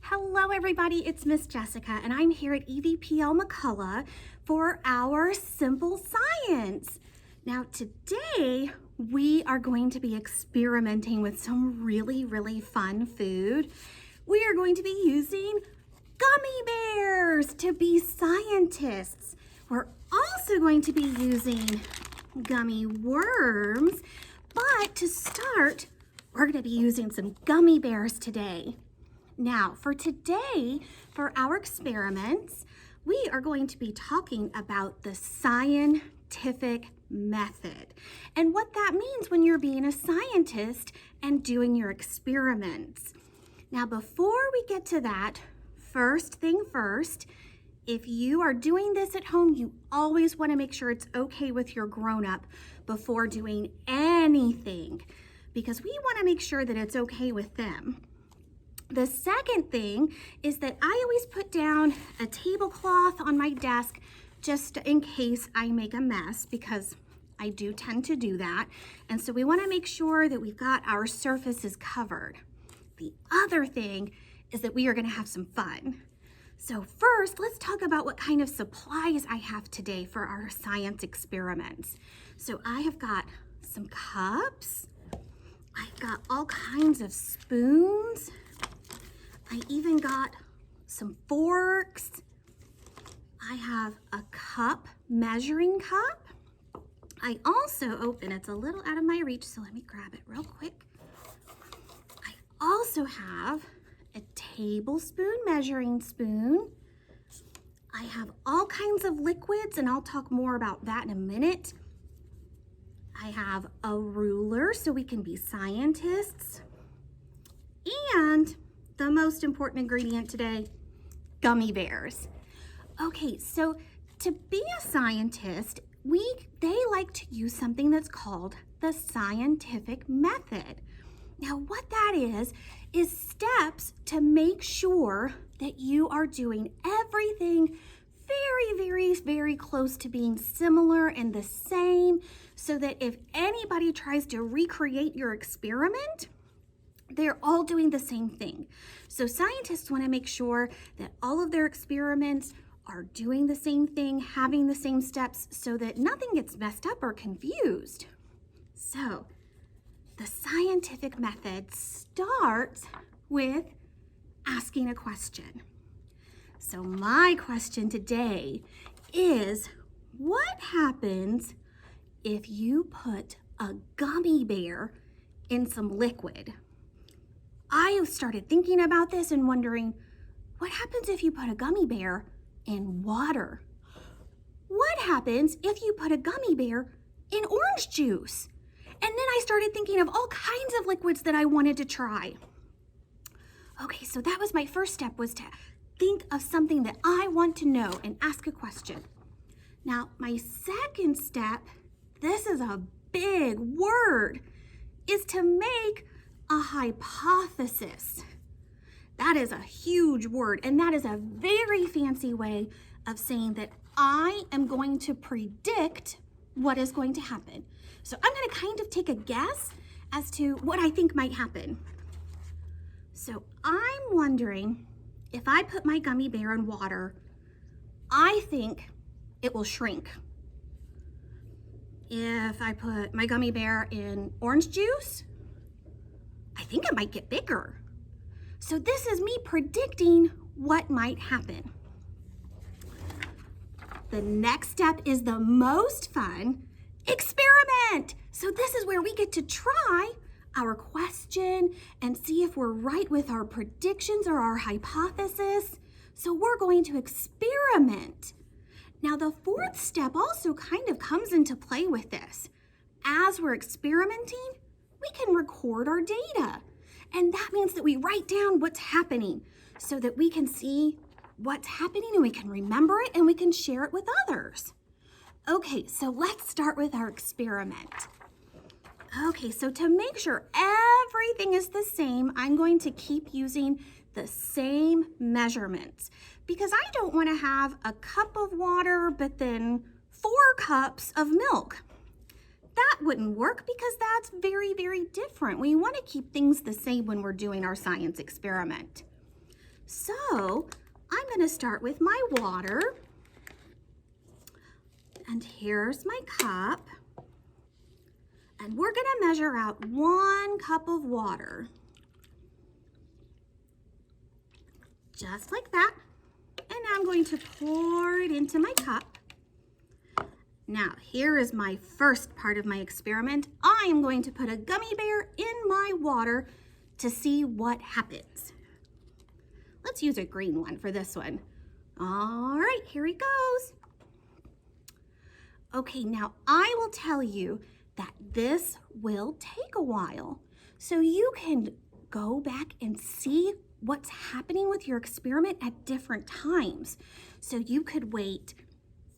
Hello everybody, it's Miss Jessica and I'm here at EVPL McCullough for our Simple Science. Now today we are going to be experimenting with some really fun food. We are going to be using gummy bears to be scientists. We're also going to be using gummy worms, but to start, we're going to be using some gummy bears today. Now, for today, for our experiments, we are going to be talking about the scientific method and what that means when you're being a scientist and doing your experiments. Now, before we get to that, first thing first, if you are doing this at home, you always want to make sure it's okay with your grown-up before doing anything, because we want to make sure that it's okay with them. The second thing is that I always put down a tablecloth on my desk just in case I make a mess, because I do tend to do that. And so we want to make sure that we've got our surfaces covered. The other thing is that we are going to have some fun. So first, let's talk about what kind of supplies I have today for our science experiments. So I have got some cups. I've got all kinds of spoons. I even got some forks. I have a cup, measuring cup. I also, and it's a little out of my reach, so let me grab it real quick. I also have a tablespoon measuring spoon. I have all kinds of liquids, and I'll talk more about that in a minute. I have a ruler so we can be scientists. And the most important ingredient today, gummy bears. Okay, so to be a scientist, they like to use something that's called the scientific method. Now, what that is steps to make sure that you are doing everything very close to being similar and the same, so that if anybody tries to recreate your experiment, they're all doing the same thing. So scientists want to make sure that all of their experiments are doing the same thing, having the same steps, so that nothing gets messed up or confused. So the scientific method starts with asking a question. So my question today is, what happens if you put a gummy bear in some liquid? I started thinking about this and wondering, what happens if you put a gummy bear in water? What happens if you put a gummy bear in orange juice? And then I started thinking of all kinds of liquids that I wanted to try. Okay, so that was my first step, was to think of something that I want to know and ask a question. Now, my second step, this is a big word, is to make a hypothesis. That is a huge word, and that is a very fancy way of saying that I am going to predict what is going to happen. So I'm going to kind of take a guess as to what I think might happen. So I'm wondering, if I put my gummy bear in water, I think it will shrink. If I put my gummy bear in orange juice, I think it might get bigger. So this is me predicting what might happen. The next step is the most fun, experiment. So this is where we get to try our question and see if we're right with our predictions or our hypothesis. So we're going to experiment. Now the fourth step also kind of comes into play with this. As we're experimenting, we can record our data. And that means that we write down what's happening so that we can see what's happening and we can remember it and we can share it with others. Okay, so let's start with our experiment. Okay, so to make sure everything is the same, I'm going to keep using the same measurements, because I don't want to have a cup of water but then 4 cups of milk. That wouldn't work, because that's very different. We want to keep things the same when we're doing our science experiment. So I'm gonna start with my water. And here's my cup. And we're gonna measure out 1 cup of water. Just like that. And now I'm going to pour it into my cup. Now, here is my first part of my experiment. I am going to put a gummy bear in my water to see what happens. Let's use a green one for this one. All right, here he goes. Okay, now I will tell you that this will take a while. So you can go back and see what's happening with your experiment at different times. So you could wait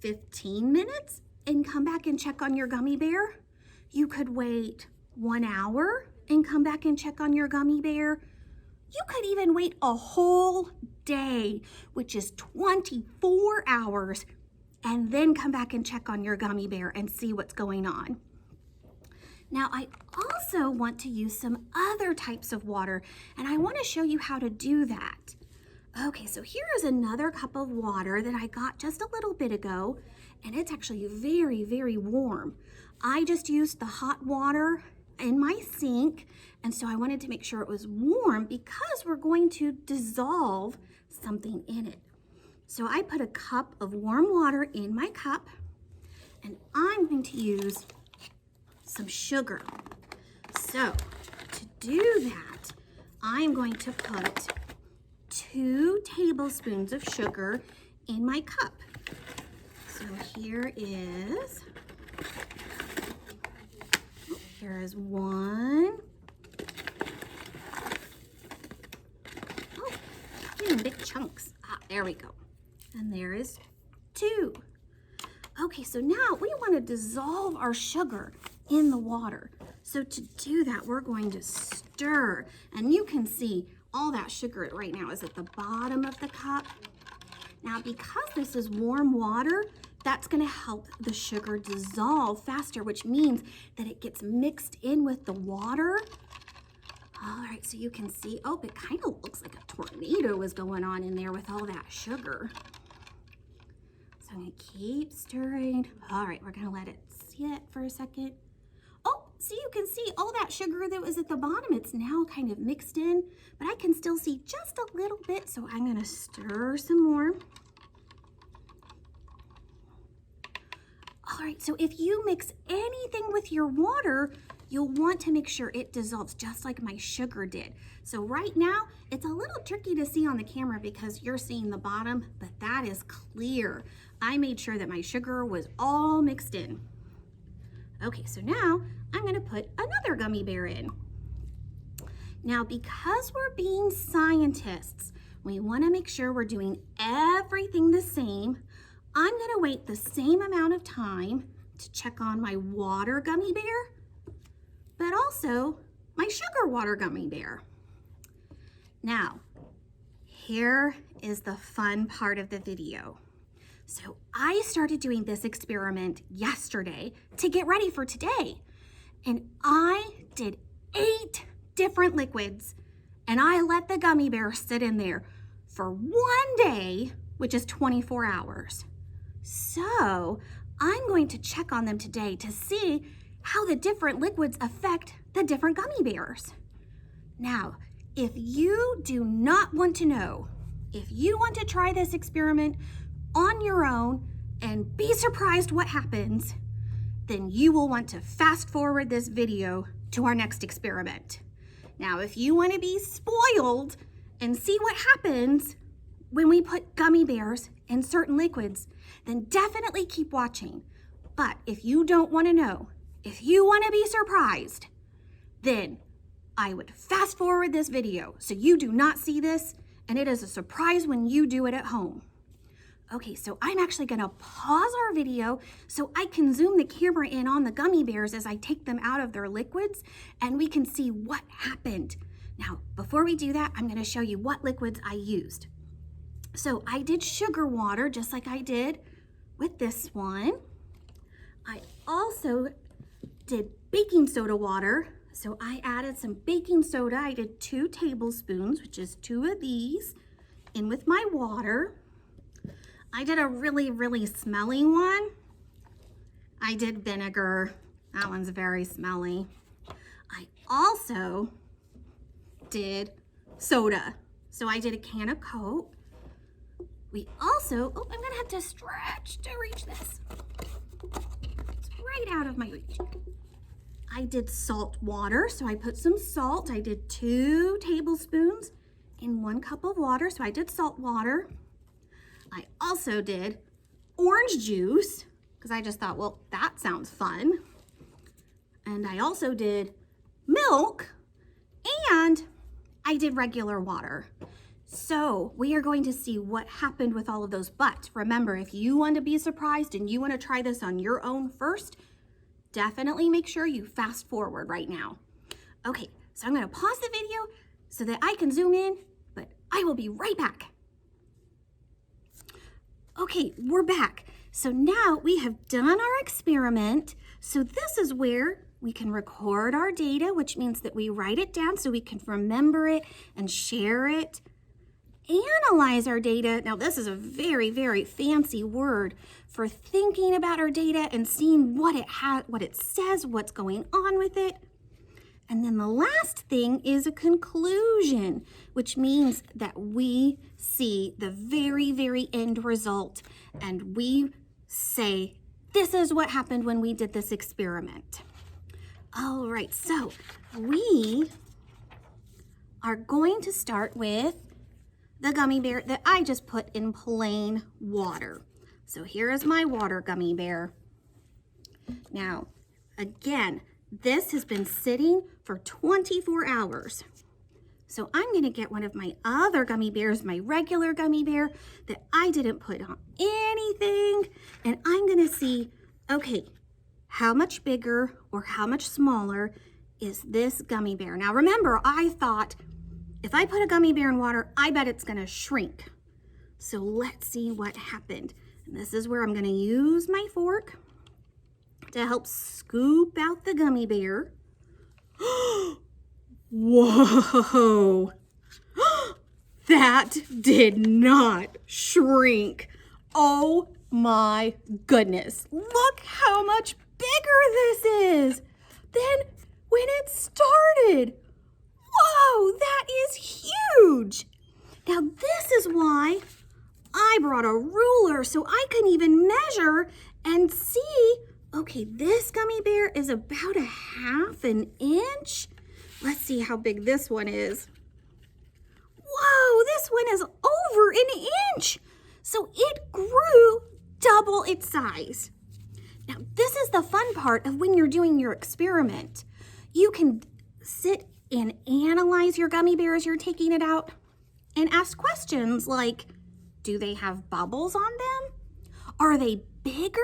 15 minutes and come back and check on your gummy bear. You could wait 1 hour and come back and check on your gummy bear. You could even wait a whole day, which is 24 hours, and then come back and check on your gummy bear and see what's going on. Now, I also want to use some other types of water, and I want to show you how to do that. Okay, so here is another cup of water that I got just a little bit ago, and it's actually very, very warm. I just used the hot water in my sink, and so I wanted to make sure it was warm because we're going to dissolve something in it. So I put a cup of warm water in my cup, and I'm going to use some sugar. So to do that, I'm going to put 2 tablespoons of sugar in my cup. So here is 1. Oh, getting big chunks. There we go. And there is 2. Okay, so now we want to dissolve our sugar in the water. So to do that, we're going to stir. And you can see all that sugar right now is at the bottom of the cup. Now, because this is warm water, that's going to help the sugar dissolve faster, which means that it gets mixed in with the water. All right, so you can see, oh, it kind of looks like a tornado is going on in there with all that sugar. So I'm going to keep stirring. All right, we're going to let it sit for a second. Oh, so you can see all that sugar that was at the bottom, it's now kind of mixed in, but I can still see just a little bit, so I'm going to stir some more. All right, so if you mix anything with your water, you'll want to make sure it dissolves just like my sugar did. So right now, it's a little tricky to see on the camera because you're seeing the bottom, but that is clear. I made sure that my sugar was all mixed in. Okay, so now I'm gonna put another gummy bear in. Now, because we're being scientists, we wanna make sure we're doing everything the same. I'm gonna wait the same amount of time to check on my water gummy bear, but also my sugar water gummy bear. Now, here is the fun part of the video. So I started doing this experiment yesterday to get ready for today. And I did 8 different liquids, and I let the gummy bear sit in there for 1 day, which is 24 hours. So I'm going to check on them today to see how the different liquids affect the different gummy bears. Now, if you do not want to know, if you want to try this experiment on your own and be surprised what happens, then you will want to fast forward this video to our next experiment. Now, if you want to be spoiled and see what happens when we put gummy bears in certain liquids, then definitely keep watching. But if you don't want to know, if you want to be surprised, then I would fast forward this video so you do not see this, and it is a surprise when you do it at home. Okay, so I'm actually gonna pause our video so I can zoom the camera in on the gummy bears as I take them out of their liquids and we can see what happened. Now, before we do that, I'm gonna show you what liquids I used. So I did sugar water just like I did with this one. I also did baking soda water. So I added some baking soda. I did 2 tablespoons, which is 2 of these. in with my water. I did a really, really smelly one. I did vinegar. That one's very smelly. I also did soda. So I did a can of Coke. We also, oh, I'm gonna have to stretch to reach this. It's right out of my reach. I did salt water, so I put some salt. I did 2 tablespoons in 1 cup of water, so I did salt water. I also did orange juice, because I just thought, well, that sounds fun. And I also did milk, and I did regular water. So we are going to see what happened with all of those. But remember, if you want to be surprised and you want to try this on your own first, definitely make sure you fast forward right now. Okay, so I'm going to pause the video so that I can zoom in, but I will be right back. Okay, we're back. So now we have done our experiment. So this is where we can record our data, which means that we write it down so we can remember it and share it. Analyze our data. Now this is a very, very fancy word for thinking about our data and seeing what it says, what's going on with it. And then the last thing is a conclusion, which means that we see the very, very end result and we say, this is what happened when we did this experiment. All right, so we are going to start with the gummy bear that I just put in plain water. So here is my water gummy bear. Now, again, this has been sitting for 24 hours. So I'm gonna get one of my other gummy bears, my regular gummy bear that I didn't put on anything, and I'm gonna see, okay, how much bigger or how much smaller is this gummy bear? Now remember, I thought, if I put a gummy bear in water, I bet it's gonna shrink. So let's see what happened. And this is where I'm gonna use my fork to help scoop out the gummy bear. Whoa, that did not shrink. Oh my goodness. Look how much bigger this is than when it started. Whoa, that is huge. Now this is why I brought a ruler so I can even measure and see, okay, this gummy bear is about 1/2 inch. Let's see how big this one is. Whoa, this one is over 1 inch. So it grew double its size. Now this is the fun part of when you're doing your experiment. You can sit and analyze your gummy bear as you're taking it out and ask questions like, do they have bubbles on them? Are they bigger?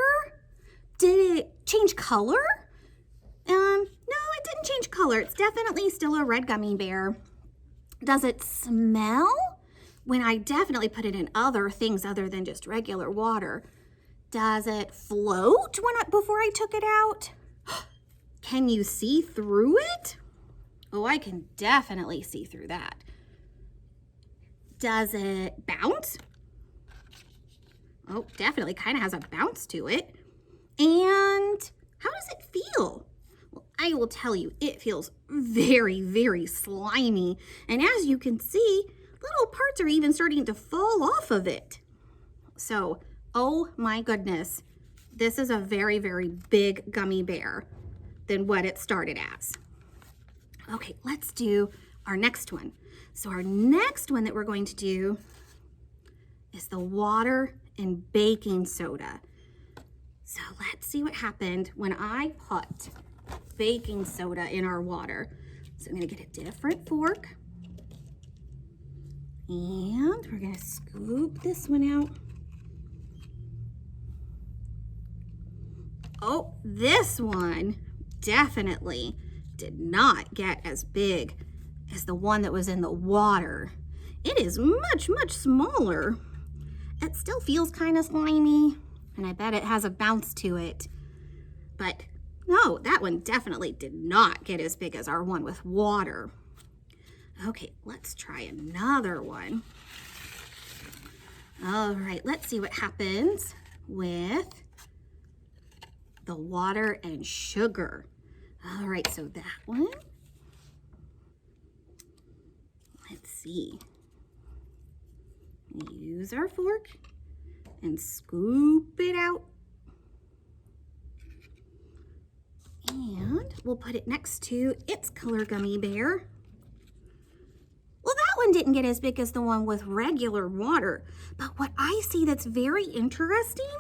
Did it change color? No, it didn't change color. It's definitely still a red gummy bear. Does it smell? When I definitely put it in other things other than just regular water. Does it float before I took it out? Can you see through it? Oh, I can definitely see through that. Does it bounce? Oh, definitely kind of has a bounce to it. And how does it feel? Well, I will tell you, it feels very, very slimy. And as you can see, little parts are even starting to fall off of it. So, oh my goodness, this is a very, very big gummy bear than what it started as. Okay, let's do our next one. So our next one that we're going to do is the water and baking soda. So let's see what happened when I put baking soda in our water. So I'm gonna get a different fork and we're gonna scoop this one out. Oh, this one definitely did not get as big as the one that was in the water. It is much, much smaller. It still feels kind of slimy, and I bet it has a bounce to it. But no, that one definitely did not get as big as our one with water. Okay, let's try another one. All right, let's see what happens with the water and sugar. All right, so that one. Let's see. Use our fork and scoop it out. And we'll put it next to its color gummy bear. Well, that one didn't get as big as the one with regular water. But what I see that's very interesting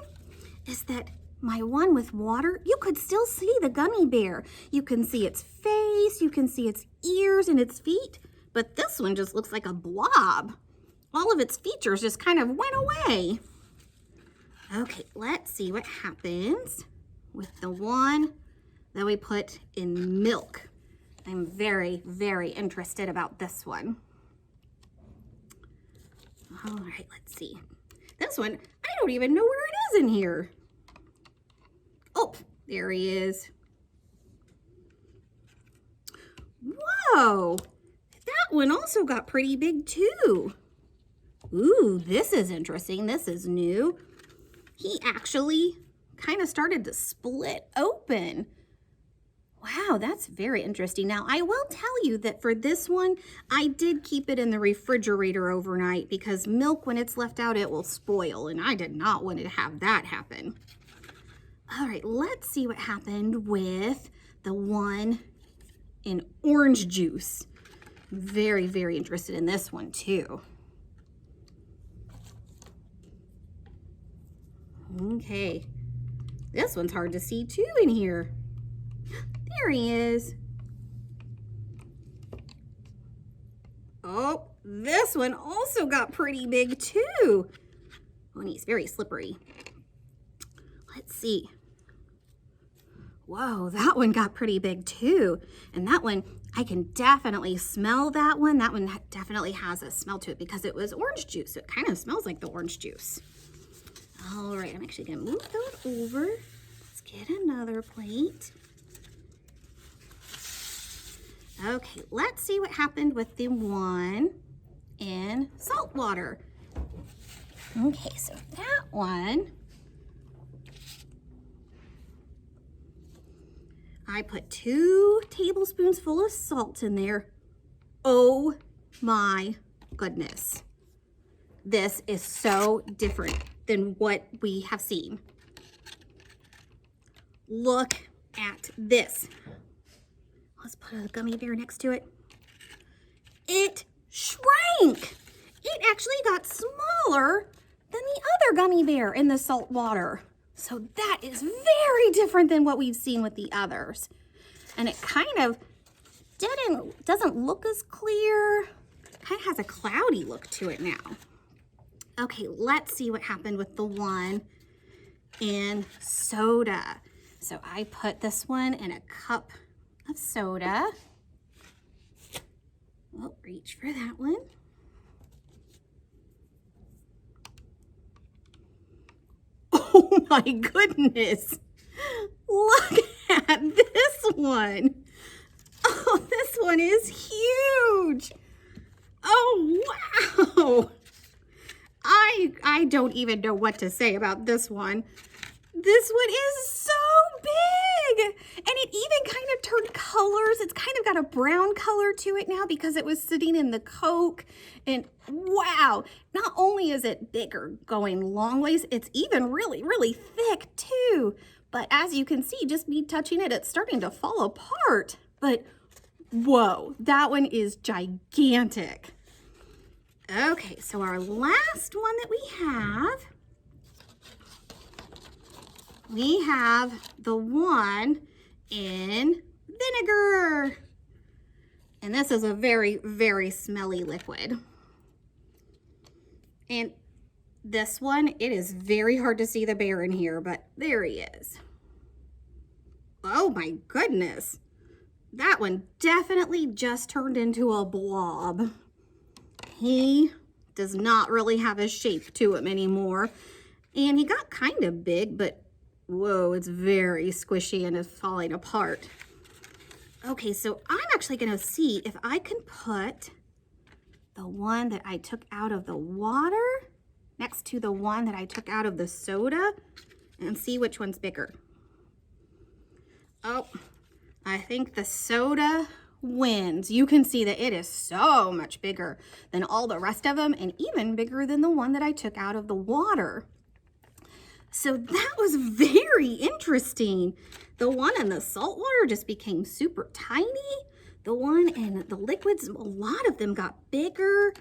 is that my one with water, you could still see the gummy bear. You can see its face, you can see its ears and its feet. But this one just looks like a blob. All of its features just kind of went away. Okay, let's see what happens with the one that we put in milk. I'm very, very interested about this one. All right, let's see. This one, I don't even know where it is in here. Oh, there he is. Whoa, that one also got pretty big too. Ooh, this is interesting. This is new. He actually kind of started to split open. Wow, that's very interesting. Now, I will tell you that for this one, I did keep it in the refrigerator overnight because milk, when it's left out, it will spoil, and I did not want to have that happen. All right, let's see what happened with the one in orange juice. Very, very interested in this one too. Okay, this one's hard to see too in here. There he is. Oh, this one also got pretty big too. Oh, and he's very slippery. Let's see. Whoa, that one got pretty big too. And that one, I can definitely smell that one. That one definitely has a smell to it because it was orange juice. So it kind of smells like the orange juice. All right, I'm actually gonna move that over. Let's get another plate. Okay, let's see what happened with the one in salt water. Okay, so that one, I put 2 tablespoons full of salt in there. Oh my goodness. This is so different than what we have seen. Look at this. Let's put a gummy bear next to it. It shrank. It actually got smaller than the other gummy bear in the salt water. So that is very different than what we've seen with the others. And it kind of doesn't look as clear. Kind of has a cloudy look to it now. Okay, let's see what happened with the one in soda. So I put this one in a cup of soda. We'll reach for that one. Oh my goodness. Look at this one. Oh, this one is huge. Oh, wow. I don't even know what to say about this one. This one is so big. And it even kind of turned colors. It's kind of got a brown color to it now because it was sitting in the Coke. And wow, not only is it bigger going long ways, it's even really, really thick too. But as you can see, just me touching it, it's starting to fall apart. But whoa, that one is gigantic. Okay, so our last one that we have the one in vinegar. And this is a very, very smelly liquid. And this one, it is very hard to see the bear in here, but there he is. Oh my goodness. That one definitely just turned into a blob. He does not really have a shape to him anymore. And he got kind of big, but whoa, it's very squishy and is falling apart. Okay, so I'm actually gonna see if I can put the one that I took out of the water next to the one that I took out of the soda and see which one's bigger. Oh, I think the soda wins. You can see that it is so much bigger than all the rest of them and even bigger than the one that I took out of the water. So that was very interesting. The one in the salt water just became super tiny. The one in the liquids, a lot of them got bigger,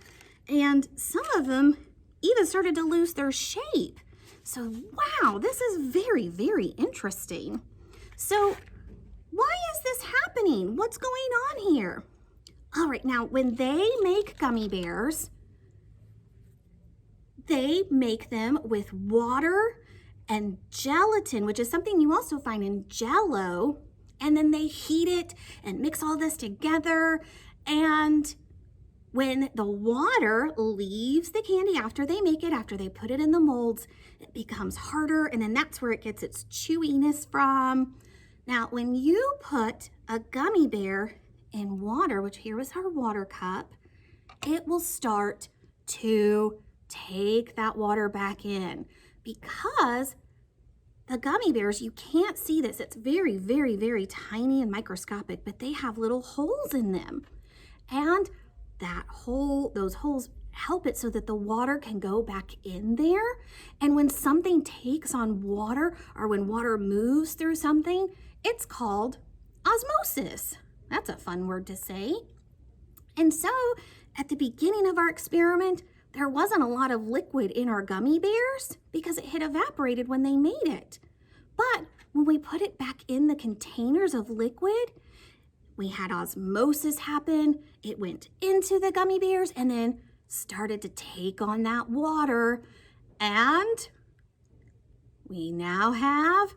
and some of them even started to lose their shape. So wow, this is very, very interesting. So why is this happening? What's going on here? All right, now when they make gummy bears, they make them with water and gelatin, which is something you also find in Jell-O, and then they heat it and mix all this together. And when the water leaves the candy after they make it, after they put it in the molds, it becomes harder, and then that's where it gets its chewiness from. Now, when you put a gummy bear in water, which here is our water cup, it will start to take that water back in, because the gummy bears, you can't see this. It's very, very, very tiny and microscopic, but they have little holes in them. And those holes help it so that the water can go back in there. And when something takes on water, or when water moves through something, it's called osmosis. That's a fun word to say. And so at the beginning of our experiment, there wasn't a lot of liquid in our gummy bears because it had evaporated when they made it. But when we put it back in the containers of liquid, we had osmosis happen. It went into the gummy bears and then started to take on that water. And we now have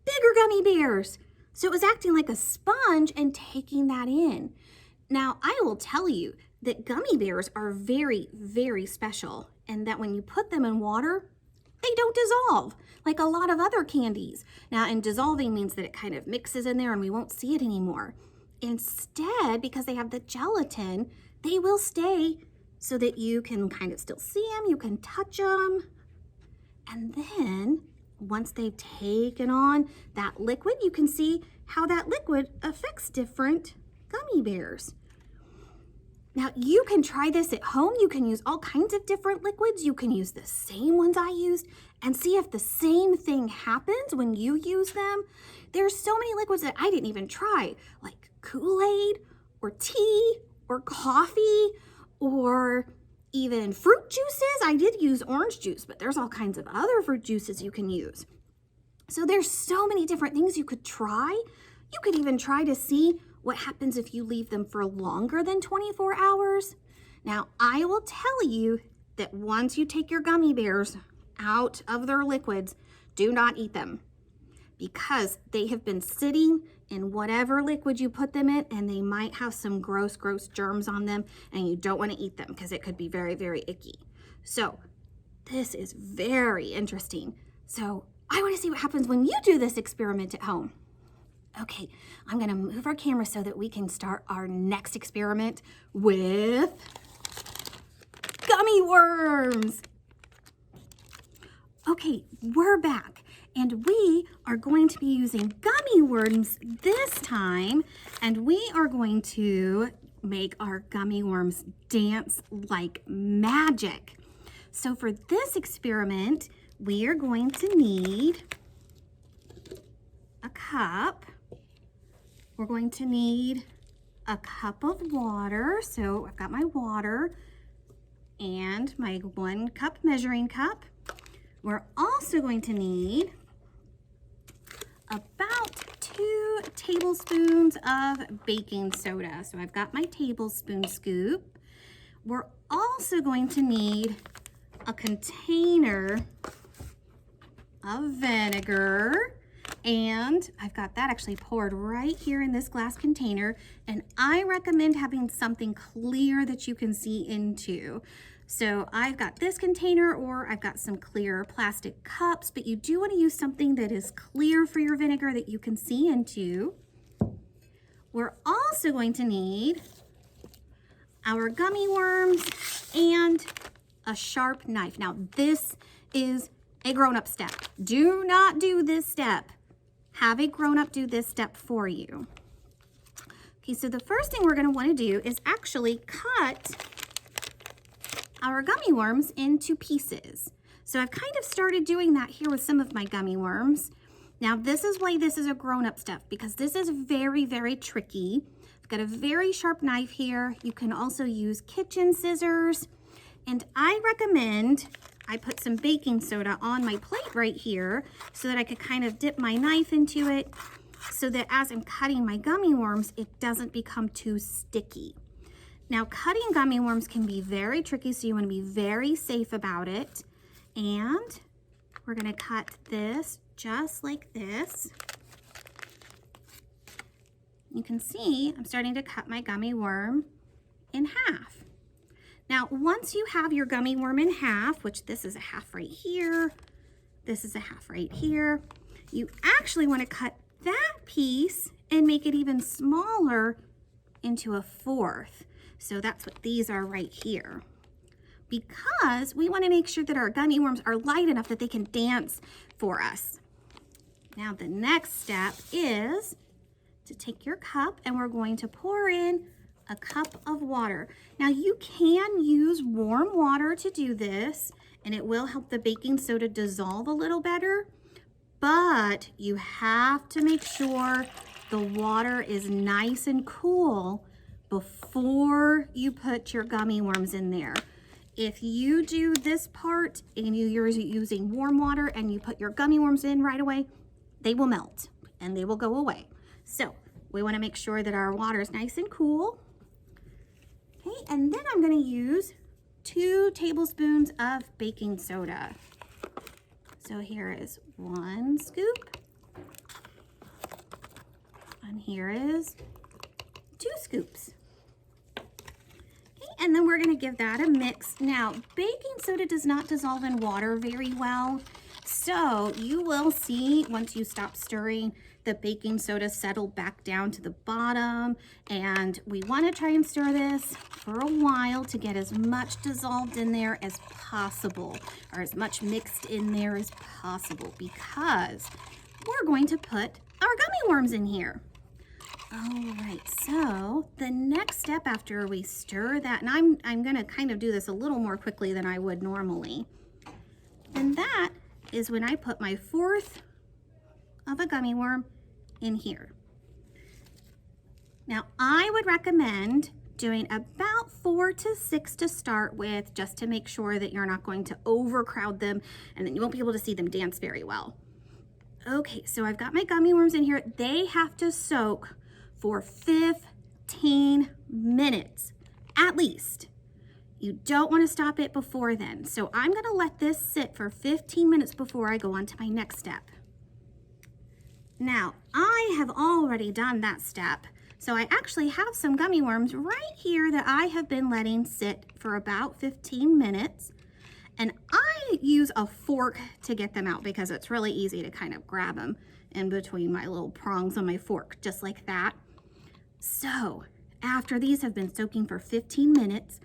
bigger gummy bears. So it was acting like a sponge and taking that in. Now, I will tell you that gummy bears are very, very special, and that when you put them in water, they don't dissolve like a lot of other candies. Now, and dissolving means that it kind of mixes in there and we won't see it anymore. Instead, because they have the gelatin, they will stay so that you can kind of still see them, you can touch them. And then once they've taken on that liquid, you can see how that liquid affects different gummy bears. Now, you can try this at home. You can use all kinds of different liquids. You can use the same ones I used and see if the same thing happens when you use them. There's so many liquids that I didn't even try, like Kool-Aid or tea or coffee or even fruit juices. I did use orange juice, but there's all kinds of other fruit juices you can use. So there's so many different things you could try. You could even try to see what happens if you leave them for longer than 24 hours. Now, I will tell you that once you take your gummy bears out of their liquids, do not eat them, because they have been sitting in whatever liquid you put them in, and they might have some gross, gross germs on them, and you don't want to eat them because it could be very, very icky. So this is very interesting. So I want to see what happens when you do this experiment at home. Okay, I'm gonna move our camera so that we can start our next experiment with gummy worms. Okay, we're back, and we are going to be using gummy worms this time, and we are going to make our gummy worms dance like magic. So for this experiment, we are going to need a cup. We're going to need a cup of water. So I've got my water and my 1 cup measuring cup. We're also going to need about 2 tablespoons of baking soda. So I've got my tablespoon scoop. We're also going to need a container of vinegar. And I've got that actually poured right here in this glass container. And I recommend having something clear that you can see into. So I've got this container, or I've got some clear plastic cups, but you do want to use something that is clear for your vinegar that you can see into. We're also going to need our gummy worms and a sharp knife. Now, this is a grown-up step. Do not do this step. Have a grown-up do this step for you. Okay, so the first thing we're going to want to do is actually cut our gummy worms into pieces. So I've kind of started doing that here with some of my gummy worms. Now, this is why this is a grown-up step, because this is very, very tricky. I've got a very sharp knife here. You can also use kitchen scissors. And I recommend I put some baking soda on my plate right here so that I could kind of dip my knife into it so that as I'm cutting my gummy worms, it doesn't become too sticky. Now, cutting gummy worms can be very tricky, so you want to be very safe about it. And we're going to cut this just like this. You can see I'm starting to cut my gummy worm in half. Now, once you have your gummy worm in half, which this is a half right here, this is a half right here, you actually want to cut that piece and make it even smaller into a fourth. So that's what these are right here. Because we want to make sure that our gummy worms are light enough that they can dance for us. Now, the next step is to take your cup and we're going to pour in a cup of water. Now, you can use warm water to do this, and it will help the baking soda dissolve a little better, but you have to make sure the water is nice and cool before you put your gummy worms in there. If you do this part and you're using warm water and you put your gummy worms in right away, they will melt and they will go away. So we want to make sure that our water is nice and cool. Okay, and then I'm going to use 2 tablespoons of baking soda. So here is 1 scoop, and here is 2 scoops. Okay, and then we're going to give that a mix. Now, baking soda does not dissolve in water very well, so you will see once you stop stirring, the baking soda settle back down to the bottom, and we want to try and stir this for a while to get as much dissolved in there as possible, or as much mixed in there as possible, because we're going to put our gummy worms in here. All right, so the next step after we stir that, and I'm going to kind of do this a little more quickly than I would normally, and that is when I put my 1/4 of a gummy worm in here. Now, I would recommend doing about 4 to 6 to start with, just to make sure that you're not going to overcrowd them and then you won't be able to see them dance very well. Okay, so I've got my gummy worms in here. They have to soak for 15 minutes at least. You don't want to stop it before then. So I'm going to let this sit for 15 minutes before I go on to my next step. Now, I have already done that step, so I actually have some gummy worms right here that I have been letting sit for about 15 minutes, and I use a fork to get them out because it's really easy to kind of grab them in between my little prongs on my fork, just like that. So, after these have been soaking for 15 minutes,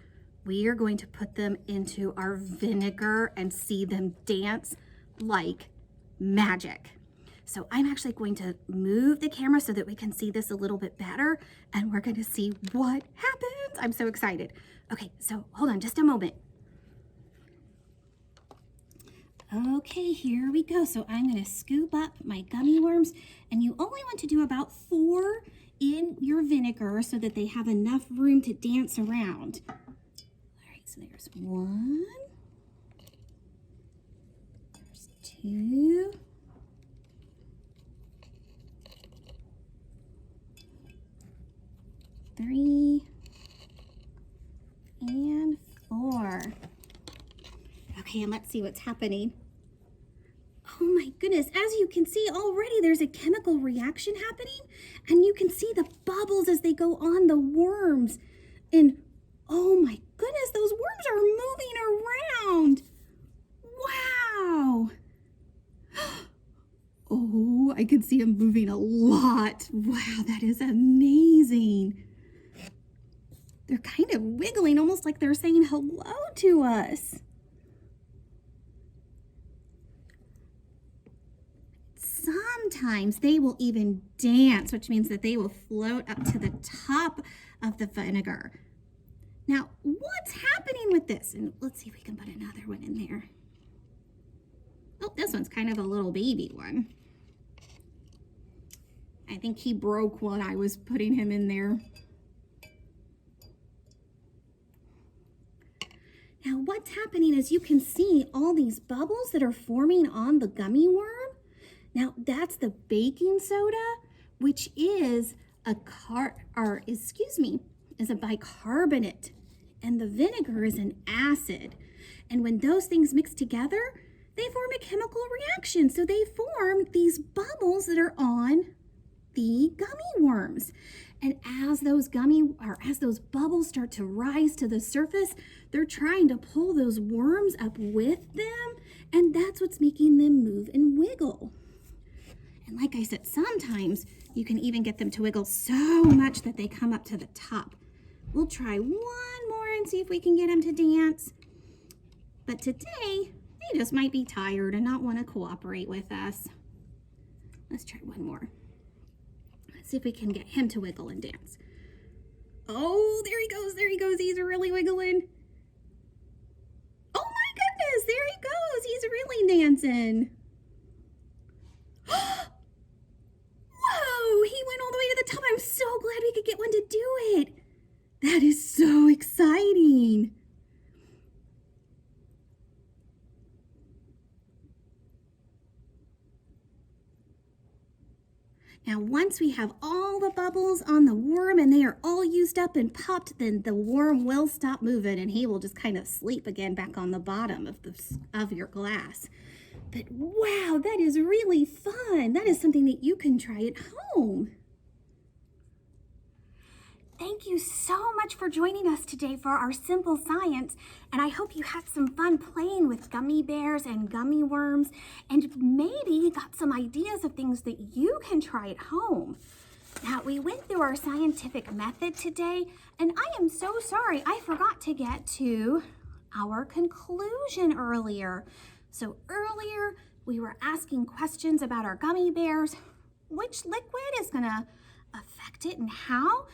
we are going to put them into our vinegar and see them dance like magic. So I'm actually going to move the camera so that we can see this a little bit better, and we're going to see what happens. I'm so excited. Okay, so hold on just a moment. Okay, here we go. So I'm going to scoop up my gummy worms, and you only want to do about 4 in your vinegar so that they have enough room to dance around. All right, so there's 1, there's 2, 3, and 4. Okay, and let's see what's happening. Oh my goodness, as you can see already, there's a chemical reaction happening, and you can see the bubbles as they go on the worms. And oh my goodness, those worms are moving around. Wow. Oh, I can see them moving a lot. Wow, that is amazing. They're kind of wiggling, almost like they're saying hello to us. sometimes they will even dance, which means that they will float up to the top of the vinegar. Now, what's happening with this? And let's see if we can put another one in there. Oh, this one's kind of a little baby one. I think he broke when I was putting him in there. Now, what's happening is you can see all these bubbles that are forming on the gummy worm. Now, that's the baking soda, which is a bicarbonate, and the vinegar is an acid. And when those things mix together, they form a chemical reaction. So they form these bubbles that are on the gummy worms. And as those bubbles start to rise to the surface, they're trying to pull those worms up with them, and that's what's making them move and wiggle. And like I said, sometimes you can even get them to wiggle so much that they come up to the top. We'll try one more and see if we can get them to dance. But today, they just might be tired and not want to cooperate with us. Let's try one more. Let's see if we can get him to wiggle and dance. Oh, there he goes, there he goes. He's really wiggling. Oh my goodness, there he goes. He's really dancing. Whoa, he went all the way to the top. I'm so glad we could get one to do it. That is so exciting. Now, once we have all the bubbles on the worm and they are all used up and popped, then the worm will stop moving and he will just kind of sleep again back on the bottom of your glass. But wow, that is really fun. That is something that you can try at home. Thank you so much for joining us today for our Simple Science, and I hope you had some fun playing with gummy bears and gummy worms, and maybe got some ideas of things that you can try at home. Now, we went through our scientific method today, and I am so sorry I forgot to get to our conclusion earlier. So earlier, we were asking questions about our gummy bears, which liquid is gonna affect it and how.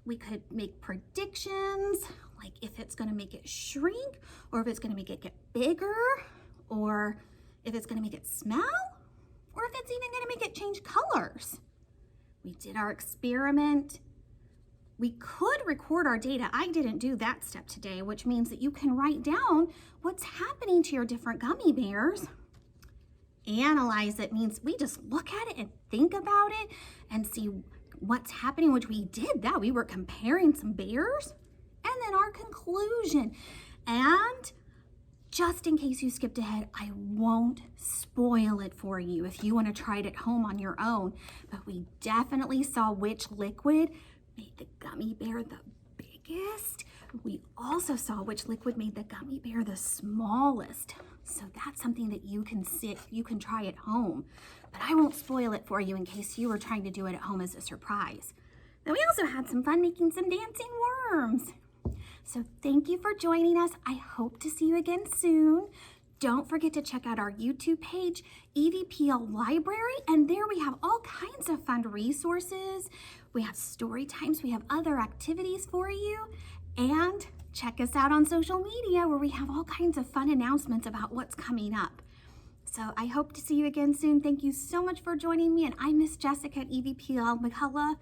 We could make predictions, like if it's gonna make it shrink, or if it's gonna make it get bigger, or if it's gonna make it smell, or if it's even gonna make it change colors. We did our experiment. We could record our data. I didn't do that step today, which means that you can write down what's happening to your different gummy bears. Analyze it means we just look at it and think about it and see what's happening, which we did that. We were comparing some bears, and then our conclusion. And just in case you skipped ahead, I won't spoil it for you if you want to try it at home on your own. But we definitely saw which liquid made the gummy bear the biggest. We also saw which liquid made the gummy bear the smallest. So that's something that you can try at home. But I won't spoil it for you in case you were trying to do it at home as a surprise. Then we also had some fun making some dancing worms. So thank you for joining us. I hope to see you again soon. Don't forget to check out our YouTube page, EVPL Library, and there we have all kinds of fun resources. We have story times, we have other activities for you, and check us out on social media where we have all kinds of fun announcements about what's coming up. So I hope to see you again soon. Thank you so much for joining me, and I'm Miss Jessica at EVPL McCullough.